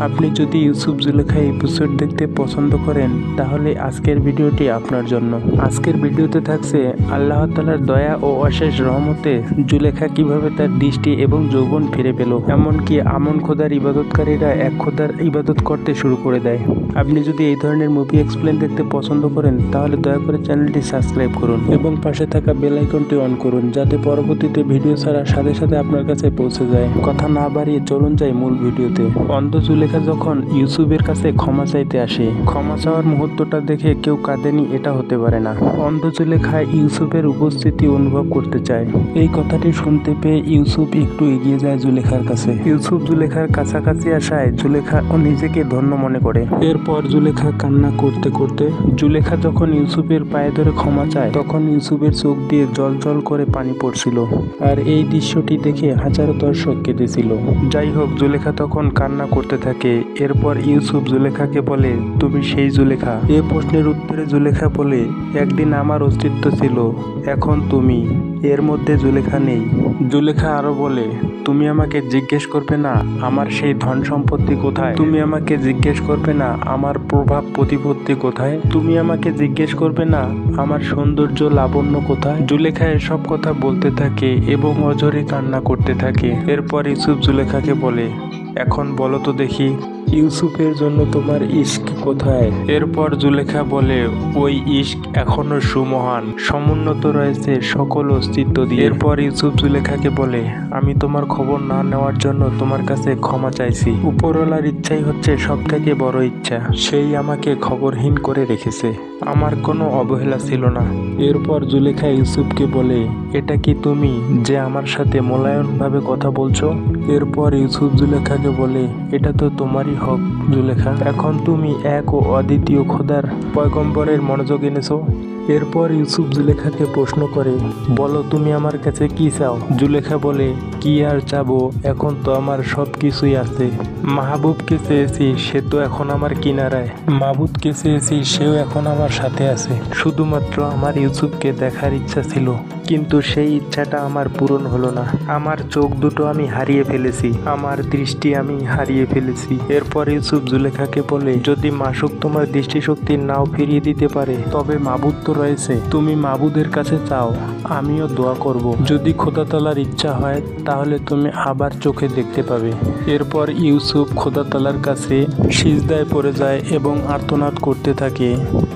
আপনি যদি ইউসুফ জুলেখা এপিসোড দেখতে পছন্দ করেন তাহলে আজকের ভিডিওটি আপনার জন্য। আজকের ভিডিওতে থাকছে আল্লাহ তাআলার দয়া ও অশেষ রহমতে জুলেখা কিভাবে তার দৃষ্টি এবং যৌবন ফিরে পেল, এমনকি আমন খোদার ইবাদতকারীরা এক খোদার ইবাদত করতে শুরু করে দেয়। আপনি যদি এই ধরনের মুভি এক্সপ্লেন দেখতে পছন্দ করেন তাহলে দয়া করে চ্যানেলটি সাবস্ক্রাইব করুন এবং পাশে থাকা বেল আইকনটি অন করুন, যাতে পরবর্তীতে ভিডিও ছাড়ার সাথে সাথে আপনার কাছে পৌঁছে যায়। কথা না বাড়িয়ে চলুন যাই মূল ভিডিওতে। অন্ধ জুলেখা যখন ইউসুফের কাছে ক্ষমা চাইতে আসে, ক্ষমা চাওয়ার মুহূর্তটা দেখে কেউ কাঁদেনি এটা হতে পারে না। অন্ধ জুলেখা ইউসুফের উপস্থিতি অনুভব করতে চায়। এই কথাটি শুনতে পেয়ে ইউসুফ একটু এগিয়ে যায় জুলেখার কাছে। ইউসুফ জুলেখার কাছাকাছি আসায় জুলেখা ও নিজেকে ধন্য মনে করে। এরপর জুলেখা কান্না করতে করতে জুলেখা যখন ইউসুফের পায়ে ধরে ক্ষমা চায় তখন ইউসুফের চোখ দিয়ে জল জল করে পানি পড়ছিল, আর এই দৃশ্যটি দেখে হাজারো দর্শক কেঁদেছিল। যাই হোক, জুলেখা তখন কান্না করতে থাকে। এরপর ইউসুফ জুলেখাকে বলে, তুমি সেই জুলেখা? এ প্রশ্নের উত্তরে জুলেখা বলে, একদিন আমার অস্তিত্ব ছিল, এখন তুমি। এর মধ্যে জুলেখা নেই। জুলেখা আরো বলে, তুমি আমাকে জিজ্ঞেস করবে না আমার সেই ধন সম্পত্তি কোথায়? তুমি আমাকে জিজ্ঞেস করবে না আমার প্রভাব প্রতিপত্তি কোথায়? তুমি আমাকে জিজ্ঞেস করবে না আমার সৌন্দর্য লাবণ্য কোথায়? জুলেখা এসব কথা বলতে থাকে এবং অঝরে কান্না করতে থাকে। এরপর ইউসুফ জুলেখাকে বলে, এখন বলো তো দেখি, ইউসুফের জন্য তোমার ইশক কোথায়? এরপর জুলেখা বলে, ওই ইশক এখনো সুমহান, সমুন্নত রয়েছে সকল অস্তিত্ব দিয়ে। এরপর ইউসুফ জুলেখাকে বলে, আমি তোমার খবর না নেওয়ার জন্য তোমার কাছে ক্ষমা চাইছি। উপরওয়ালার ইচ্ছাই হচ্ছে সব থেকে বড় ইচ্ছা, সেই আমাকে খবরহীন করে রেখেছে, আমার কোনো অবহেলা ছিল না। এরপর জুলেখা ইউসুফকে বলে, এটা কি তুমি যে আমার সাথে মোলায়েমভাবে কথা বলছো? এরপর ইউসুফ জুলেখাকে বলে, এটা তো তোমারই হক জুলেখা, এখন তুমি এক ও অদ্বিতীয় খোদার পয়গম্বরের মনোযোগ এনেছো। এরপর ইউসুফ জুলেখাকে প্রশ্ন করে, বলো তুমি আমার কাছে কি চাও? জুলেখা বলে, কি আর চাবো, এখন তো আমার সব কিছুই আছে। মাহবুবকে চেয়েছি, সে তো এখন আমার কিনারায়। মাবুদকে চেয়েছি, সেও এখন আমার সাথে আছে। শুধুমাত্র আমার ইউসুফকে দেখার ইচ্ছা ছিল, কিন্তু সেই ইচ্ছাটা আমার পূরণ হলো না। আমার চোখ দুটো আমি হারিয়ে ফেলেছি, আমার দৃষ্টি আমি হারিয়ে ফেলেছি। এরপর ইউসুফ জুলেখাকে বলে, যদি মাসুক তোমার দৃষ্টিশক্তি নাও ফিরিয়ে দিতে পারে, তবে মাবুদ তো রয়েছে, তুমি মাবুদের কাছে চাও, আমিও দোয়া করব। যদি খোদা তাআলার ইচ্ছা হয় তাহলে তুমি আবার চোখে দেখতে পাবে। এরপর ইউসুফ খোদা তাআলার কাছে সিজদায় পড়ে যায় এবং আর্তনাদ করতে থাকে।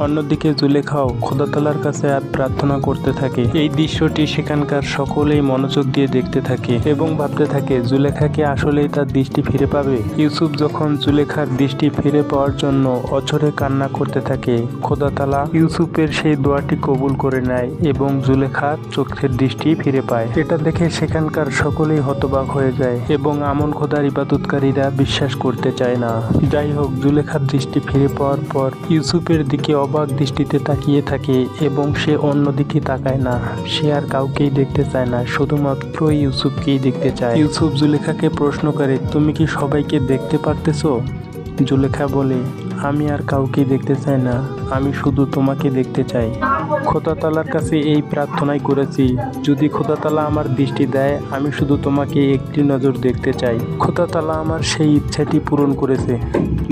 অন্যদিকে জুলেখাও খোদা তাআলার কাছে প্রার্থনা করতে থাকে। এই দৃশ্যটি সেখানকার সকলেই মনোযোগ দিয়ে দেখতে থাকে এবং ভাবতে থাকে, জুলেখাকে আসলেই তার দৃষ্টি ফিরে পাবে। ইউসুফ যখন জুলেখার দৃষ্টি ফিরে পাওয়ার জন্য অঝরে কান্না করতে থাকে, খোদা তাআলা ইউসুফের সেই দোয়াটি কবুল করে নেয় এবং জুলেখার চোখের দৃষ্টি ফিরে পায়। এটা দেখে সেখানকার সকলেই হতবাক হয়ে যায় এবং আমন খোদার ইবাদতকারীরা বিশ্বাস করতে চায় না। যাই হোক, জুলেখার দৃষ্টি ফিরে পাওয়ার পর ইউসুফের দিকে অবাক দৃষ্টিতে তাকিয়ে থাকে এবং সে অন্যদিকে তাকায় না। সে আর কাউকেই দেখতে চায় না, শুধুমাত্র ইউসুফকেই দেখতে চায়। ইউসুফ জুলেখাকে প্রশ্ন করে, তুমি কি সবাইকে দেখতে পারতেছো? জুলেখা বলে, আমি আর কাউকে দেখতে চাই না, আমি শুধু তোমাকে দেখতে চাই। খোদা তাআলার কাছে এই প্রার্থনাই করেছি, যদি খোদা তাআলা আমার দৃষ্টি দেয়, আমি শুধু তোমাকে একটি নজর দেখতে চাই। খোদা তাআলা আমার সেই ইচ্ছাটি পূরণ করেছে।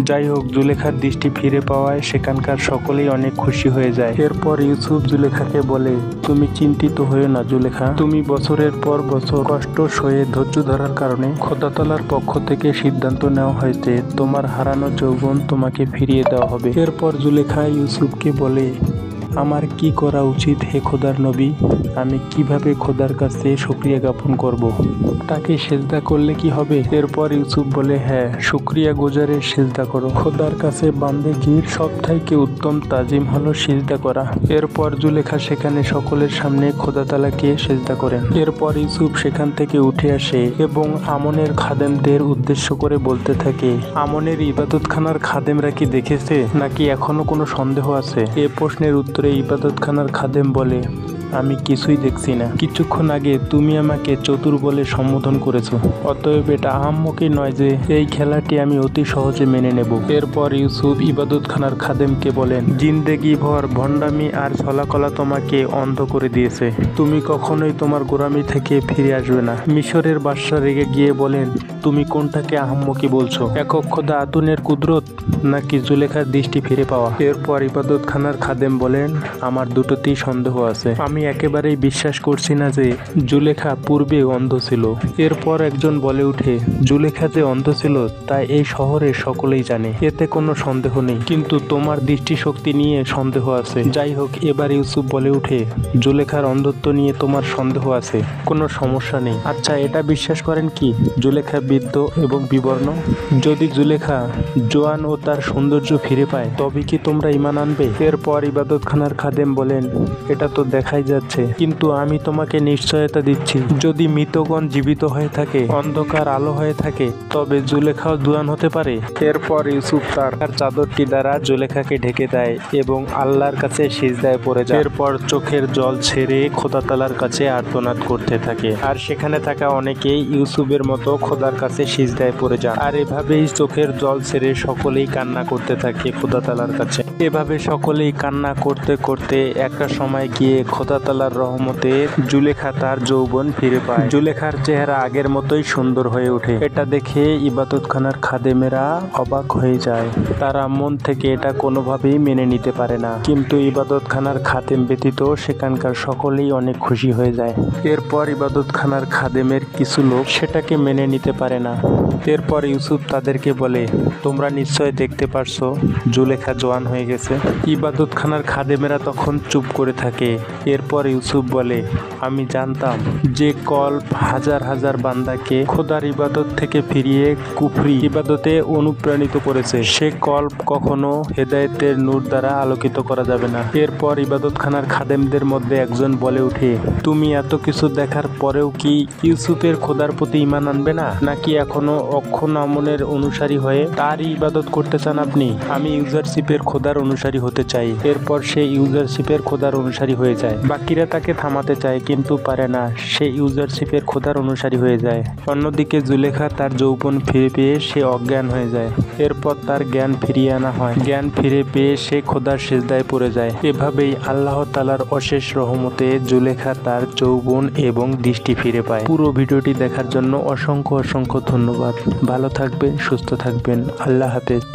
যাই হোক, জুলেখার দৃষ্টি ফিরে পাওয়ায় সেখানকার সকলেই অনেক খুশি হয়ে যায়। এরপর ইউসুফ জুলেখাকে বলে, তুমি চিন্তিত হয়েও না জুলেখা, তুমি বছরের পর বছর কষ্ট সয়ে ধৈর্য ধরার কারণে খোদা তাআলার পক্ষ থেকে সিদ্ধান্ত নেওয়া হয়েছে তোমার হারানো যৌবন তোমাকে ফিরিয়ে দেওয়া হবে। এরপর জুলেখা ইউসুফকে বলে, আমার কি করা উচিত হে খোদার নবী? আমি কিভাবে খোদার কাছে শুকরিয়া জ্ঞাপন করব? তাকে সেজদা করলে কি হবে? এরপর ইউসুফ বলে, হ্যাঁ, শুকরিয়া গুজারের সেজদা করো। খোদার কাছে বান্দেগীর সবথেকে উত্তম তাজিম হলো সেজদা করা। এরপর জুলেখা সেখানে সকলের সামনে খোদা তাআলাকে সেজদা করেন। এরপর ইউসুফ সেখান থেকে উঠে আসে এবং আমনের খাদেমদের উদ্দেশ্য করে বলতে থাকে, আমনের ইবাদতখানার খাদেমরা কি দেখেছে নাকি এখনো কোনো সন্দেহ আছে? এ প্রশ্নের উত্তরে ইবাদতখানার খাদেম বলে, আমি কিছুই দেখছি না। কিছুক্ষণ আগে তুমি আমাকে চতুর বলে সম্বোধন করেছো, অতএব এটা আহাম্মকি নয় যে এই খেলাটি আমি অতি সহজে মেনে নেব। এরপর ইউসুফ ইবাদতখানার খাদেমকে বলেন, জিন্দেগি ভর ভণ্ডামি আর ছলাকলা তোমাকে অন্ধ করে দিয়েছে। তুমি কখনোই তোমার গোরামি থেকে ফিরে আসবে না। মিশরের বাদশা রেগে গিয়ে বলেন, তুমি কোনটাকে আহাম্মকি বলছো? একক খোদা আতুনের কুদরত নাকি জুলেখার দৃষ্টি ফিরে পাওয়া? এরপর ইবাদতখানার খাদেম বলেন, আমার দুটোতেই সন্দেহ আছে। আমি একেবারেই বিশ্বাস করছি না যে জুলেখা পূর্বে অন্ধ ছিল। এরপর একজন বলে উঠে, জুলেখা যে অন্ধ ছিল তা এই শহরে সকলেই জানে, এতে কোনো সন্দেহ নেই, কিন্তু তোমার দৃষ্টিশক্তি নিয়ে সন্দেহ আছে। যাই হোক, এবার ইউসুফ বলে উঠে, জুলেখার অন্ধত্ব নিয়ে তোমার সন্দেহ আছে, কোনো সমস্যা নেই। আচ্ছা, এটা বিশ্বাস করেন কি জুলেখা বৃদ্ধ এবং বিবর্ণ? যদি জুলেখা জোয়ান ও তার সৌন্দর্য ফিরে পায় তবে কি তোমরা ঈমান আনবে? এরপর ইবাদতখানার খাদেম বলেন, এটা তো দেখাই যাচ্ছে, কিন্তু আমি তোমাকে নিশ্চয়তা দিচ্ছি, যদি মৃতগণ জীবিত হয়ে থাকে, অন্ধকার আলো হয়ে থাকে, তবে জুলেখাও জোয়ান হতে পারে। এরপর ইউসুফ তার চাদরটি দ্বারা জুলেখাকে ঢেকে দেয় এবং আল্লাহর কাছে সিজদায় পড়ে যায়। এরপর চোখের জল ছেড়ে খোদা তাআলার কাছে আর্তনাদ করতে থাকে, আর সেখানে থাকা অনেকেই ইউসুফের মতো খোদার কাছে সিজদায় পড়ে যান। আর এভাবেই চোখের জল ছেড়ে সকলেই কান্না করতে থাকে খোদা তাআলার কাছে। এভাবে সকলেই কান্না করতে করতে একটা সময় গিয়ে খোদা তাআলার রহমতে জুলেখা তার যৌবন ফিরে পায়। জুলেখার চেহারা আগের মতোই সুন্দর হয়ে ওঠে। এটা দেখে ইবাদতখানার খাদেমেরা অবাক হয়ে যায়। তারা মন থেকে এটা কোনোভাবেই মেনে নিতে পারে না, কিন্তু ইবাদতখানার খাদেম ব্যতীত সেখানকার সকলেই অনেক খুশি হয়ে যায়। এরপর ইবাদতখানার খাদেমের কিছু লোক সেটাকে মেনে নিতে পারে না। এরপর ইউসুফ তাদেরকে বলে, তোমরা নিশ্চয় দেখতে পারছো জুলেখা জোয়ান হয়ে গেছে। ইবাদতখানার খাদেমেরা তখন চুপ করে থাকে। এরপর ইউসুফ বলে, আমি জানতাম যে কল্প হাজার হাজার বান্দাকে খোদার ইবাদত থেকে ফিরিয়ে কুফরি ইবাদতে অনুপ্রাণিত করেছে, সে কল্প কখনো হেদায়েতের নূর দ্বারা আলোকিত করা যাবে না। এরপর ইবাদতখানার খাদেমদের মধ্যে একজন বলে উঠে, তুমি এত কিছু দেখার পরেও কি ইউসুফের খোদার প্রতি ঈমান আনবে না, নাকি এখনো অক্ষনামনের অনুসারী হয়ে তারই ইবাদত করতে চান আপনি? আমি ইউজারশিপের খোদার অনুসারী হতে চাই। এরপর সে ইউজারশিপের খোদার অনুসারী হয়ে যায়। বাকিরা তাকে থামাতে চায় কিন্তু পারে না, সে ইউজারশিপের খোদার অনুসারী হয়ে যায়। অন্যদিকে জুলেখা তার যৌবন ফিরে পেয়ে সে অজ্ঞান হয়ে যায়। এরপর তার জ্ঞান ফিরিয়ে আনা হয়। জ্ঞান ফিরে পেয়ে সে খোদার সিজদায় পড়ে যায়। এভাবেই আল্লাহ তাআলার অশেষ রহমতে জুলেখা তার যৌবন এবং দৃষ্টি ফিরে পায়। পুরো ভিডিওটি দেখার জন্য অসংখ্য অসংখ্য ধন্যবাদ। ভালো থাকবেন, সুস্থ থাকবেন। আল্লাহ হাফেজ।